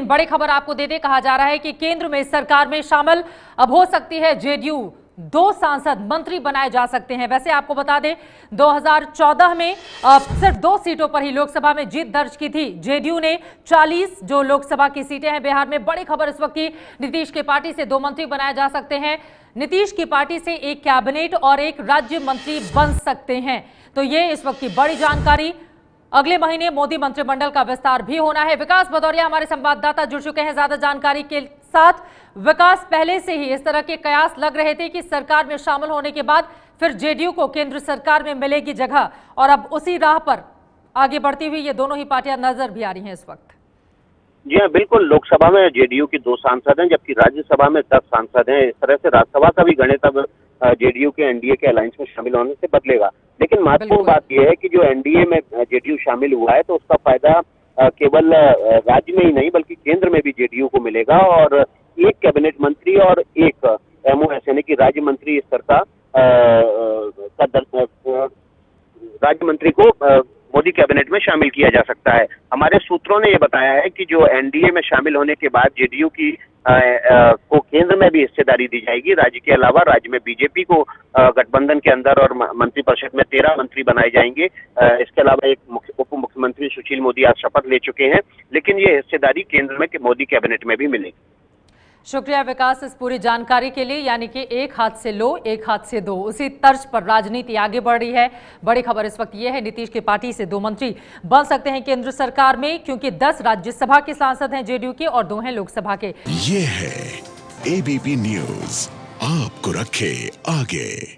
बड़ी खबर आपको दे दे, कहा जा रहा है कि केंद्र में सरकार में शामिल अब हो सकती है जेडीयू। 2 सांसद मंत्री बनाए जा सकते हैं। वैसे आपको बता दें 2014 में सिर्फ 2 सीटों पर ही लोकसभा में जीत दर्ज की थी जेडीयू ने। 40 जो लोकसभा की सीटें हैं बिहार में। बड़ी खबर इस वक्त की, नीतीश की पार्टी से 2 मंत्री बनाए जा सकते हैं। नीतीश की पार्टी से एक कैबिनेट और एक राज्य मंत्री बन सकते हैं। तो ये इस वक्त की बड़ी जानकारी। अगले महीने मोदी मंत्रिमंडल का विस्तार भी होना है। विकास भदौरिया हमारे संवाददाता जुड़ चुके हैं ज्यादा जानकारी के साथ। विकास, पहले से ही इस तरह के कयास लग रहे थे कि सरकार में शामिल होने के बाद फिर जेडीयू को केंद्र सरकार में मिलेगी जगह, और अब उसी राह पर आगे बढ़ती हुई ये दोनों ही पार्टियां नजर भी आ रही हैं इस वक्त। जी हाँ, बिल्कुल। लोकसभा में जेडीयू की 2 सांसद हैं, जबकि राज्यसभा में 10 सांसद हैं। इस तरह से राज्यसभा का भी गणित अब जेडीयू के एनडीए के अलायंस में शामिल होने से बदलेगा। लेकिन महत्वपूर्ण बात यह है कि जो एनडीए में जेडीयू शामिल हुआ है तो उसका फायदा केवल राज्य में ही नहीं बल्कि केंद्र में भी जेडीयू को मिलेगा, और एक कैबिनेट मंत्री और एक एमओएस यानी कि राज्य मंत्री स्तर का राज्य मंत्री को मोदी कैबिनेट में शामिल किया जा सकता है। हमारे सूत्रों ने यह बताया है कि जो एनडीए में शामिल होने के बाद जेडीयू की को केंद्र में भी हिस्सेदारी दी जाएगी। राज्य के अलावा राज्य में बीजेपी को गठबंधन के अंदर और मंत्रिपरिषद में 13 मंत्री बनाए जाएंगे। इसके अलावा एक उप मुख्यमंत्री सुशील मोदी आज शपथ ले चुके हैं, लेकिन ये हिस्सेदारी केंद्र में मोदी कैबिनेट में भी मिलेगी। शुक्रिया विकास इस पूरी जानकारी के लिए। यानी कि एक हाथ से लो, एक हाथ से दो, उसी तर्ज पर राजनीति आगे बढ़ रही है। बड़ी खबर इस वक्त यह है, नीतीश की पार्टी से 2 मंत्री बन सकते हैं केंद्र सरकार में, क्योंकि 10 राज्यसभा के सांसद हैं जेडीयू के और 2 हैं लोकसभा के। ये है एबीपी न्यूज, आपको रखे आगे।